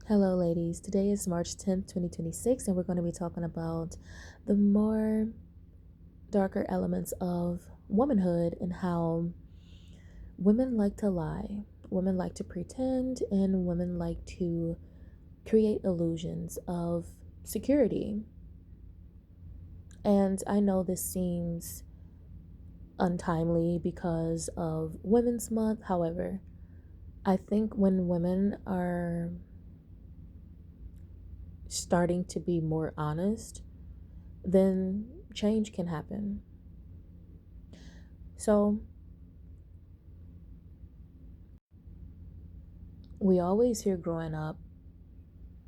Hello, ladies. Today is March 10th, 2026, and we're going to be talking about the more darker elements of womanhood and how women like to lie, women like to pretend, and women like to create illusions of security. And I know this seems untimely because of Women's Month. However, I think when women are starting to be more honest, then change can happen. So, we always hear growing up,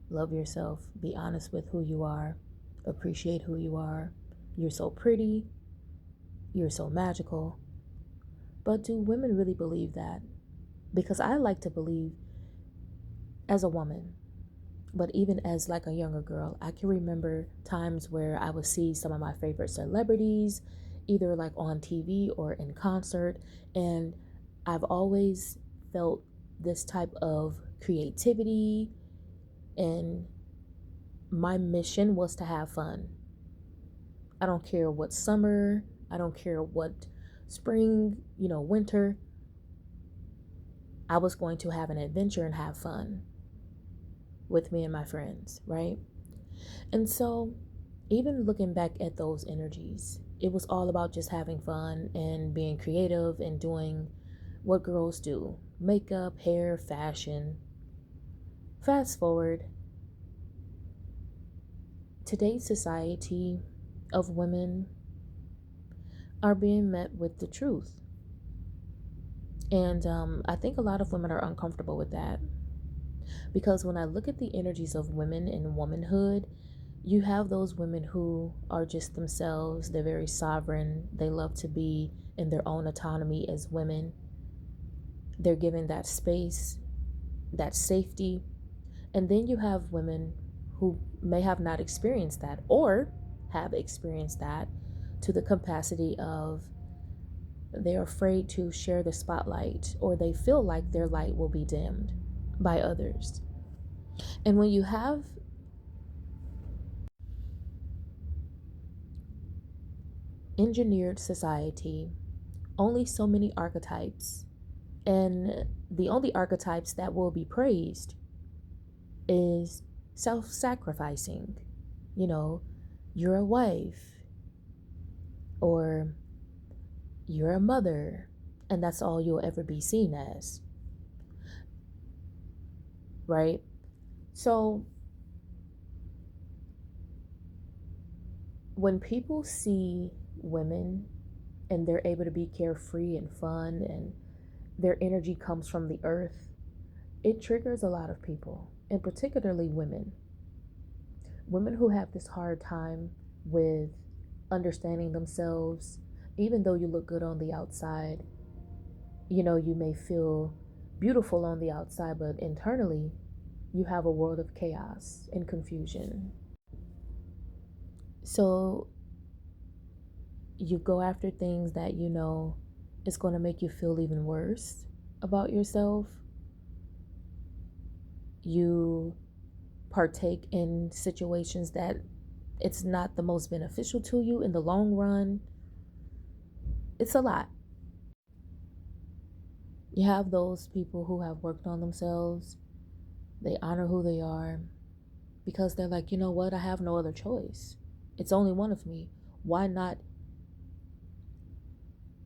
love yourself, be honest with who you are, appreciate who you are. You're so pretty, you're so magical. But do women really believe that? Because I like to believe as a woman, but even as like a younger girl, I can remember times where I would see some of my favorite celebrities either like on TV or in concert, and I've always felt this type of creativity, and my mission was to have fun. I don't care what summer, I don't care what spring, winter. I was going to have an adventure and have fun with me and my friends, right? And so, even looking back at those energies, it was all about just having fun and being creative and doing what girls do: makeup, hair, fashion. Fast forward, today's society of women are being met with the truth. And I think a lot of women are uncomfortable with that because when I look at the energies of women and womanhood, you have those women who are just themselves. They're very sovereign. They love to be in their own autonomy as women. They're given that space, that safety. And then you have women who may have not experienced that or have experienced that to the capacity of they're afraid to share the spotlight, or they feel like their light will be dimmed by others. And when you have engineered society, only so many archetypes, and the only archetypes that will be praised is self sacrificing. You know, you're a wife, or you're a mother, and that's all you'll ever be seen as, right? So when people see women and they're able to be carefree and fun and their energy comes from the earth, it triggers a lot of people, and particularly women. Women who have this hard time with understanding themselves, even though you look good on the outside, you may feel beautiful on the outside, but internally, you have a world of chaos and confusion. So you go after things that is going to make you feel even worse about yourself. You partake in situations that it's not the most beneficial to you in the long run. It's a lot. You have those people who have worked on themselves, they honor who they are because they're like, you know what, I have no other choice. It's only one of me. Why not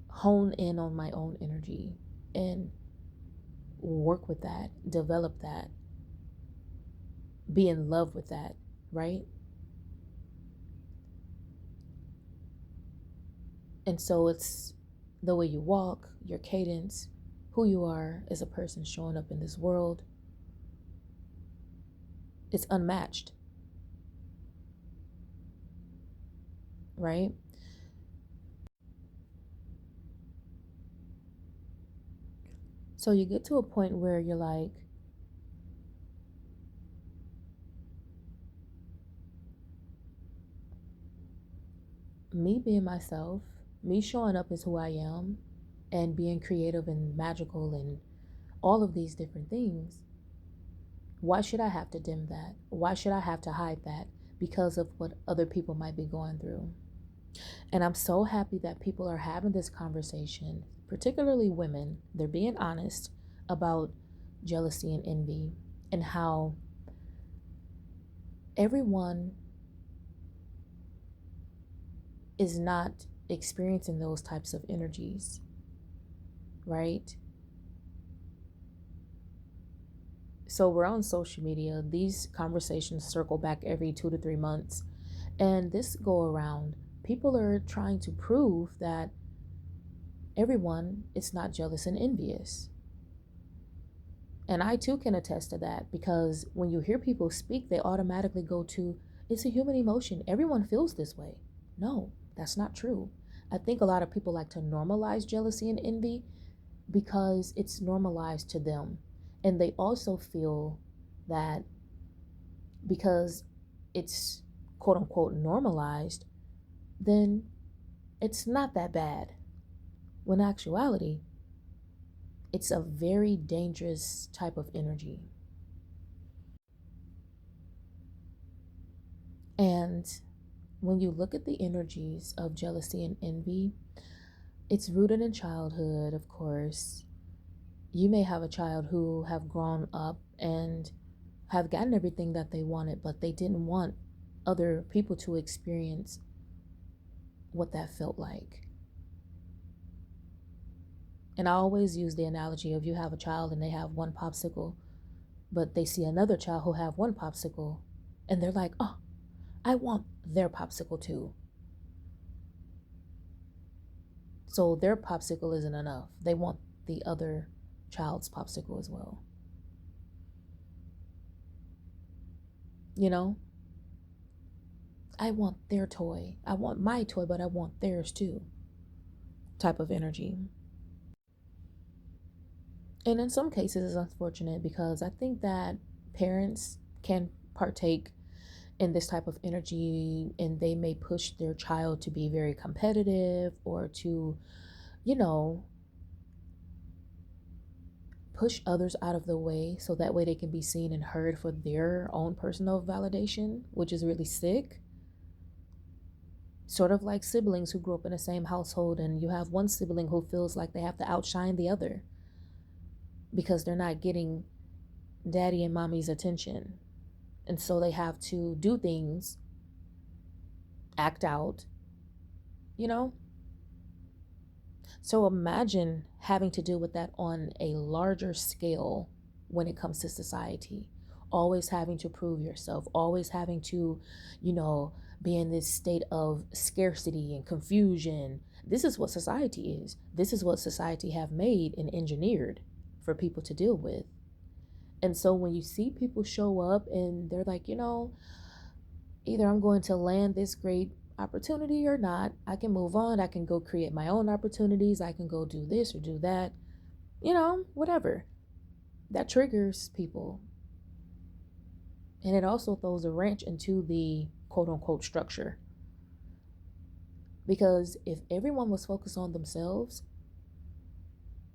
hone in on my own energy and work with that, develop that, be in love with that, right? And so it's the way you walk, your cadence, who you are as a person showing up in this world. It's unmatched, right? So you get to a point where you're like, me being myself, me showing up as who I am, and being creative and magical and all of these different things, Why should I have to dim that? Why should I have to hide that? Because of what other people might be going through. And I'm so happy that people are having this conversation, particularly women. They're being honest about jealousy and envy and how everyone is not experiencing those types of energies, right? So we're on social media. These conversations circle back every 2 to 3 months. And this go around, people are trying to prove that everyone is not jealous and envious. And I too can attest to that, because when you hear people speak, they automatically go to, it's a human emotion. Everyone feels this way. No, that's not true. I think a lot of people like to normalize jealousy and envy because it's normalized to them. And they also feel that because it's quote unquote normalized, then it's not that bad. When in actuality, it's a very dangerous type of energy. And when you look at the energies of jealousy and envy, it's rooted in childhood, of course. You may have a child who have grown up and have gotten everything that they wanted, but they didn't want other people to experience what that felt like. And I always use the analogy of, you have a child and they have one popsicle, but they see another child who have one popsicle and they're like, oh, I want their popsicle too. So their popsicle isn't enough. They want the other child's popsicle as well. You know, I want their toy. I want my toy, but I want theirs too. Type of energy. And in some cases, it's unfortunate because I think that parents can partake in this type of energy, and they may push their child to be very competitive or to, you know, push others out of the way so that way they can be seen and heard for their own personal validation, which is really sick. Sort of like siblings who grew up in the same household, and you have one sibling who feels like they have to outshine the other because they're not getting daddy and mommy's attention. And so they have to do things, act out, you know? So imagine having to deal with that on a larger scale when it comes to society. Always having to prove yourself, always having to, be in this state of scarcity and confusion. This is what society is. This is what society have made and engineered for people to deal with. And so when you see people show up and they're like, either I'm going to land this great opportunity or not, I can move on. I can go create my own opportunities. I can go do this or do that, whatever. That triggers people. And it also throws a wrench into the quote unquote structure. Because if everyone was focused on themselves,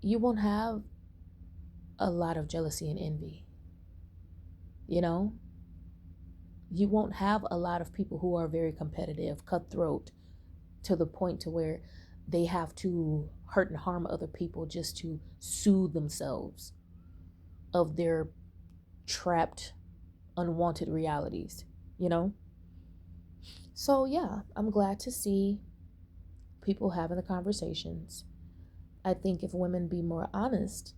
you won't have a lot of jealousy and envy. You won't have a lot of people who are very competitive, cutthroat, to the point to where they have to hurt and harm other people just to soothe themselves of their trapped, unwanted realities, So yeah, I'm glad to see people having the conversations. I think if women be more honest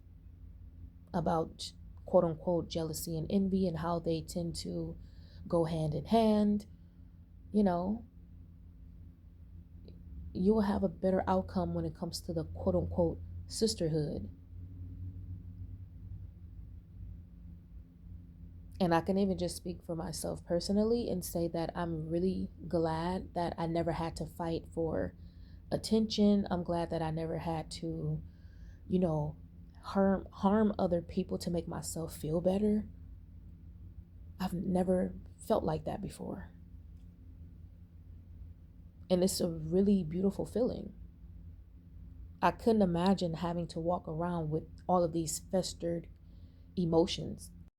about quote unquote jealousy and envy and how they tend to go hand in hand, you will have a better outcome when it comes to the quote unquote sisterhood. And I can even just speak for myself personally and say that I'm really glad that I never had to fight for attention. I'm glad that I never had to, harm other people to make myself feel better. I've never felt like that before. And it's a really beautiful feeling. I couldn't imagine having to walk around with all of these festered emotions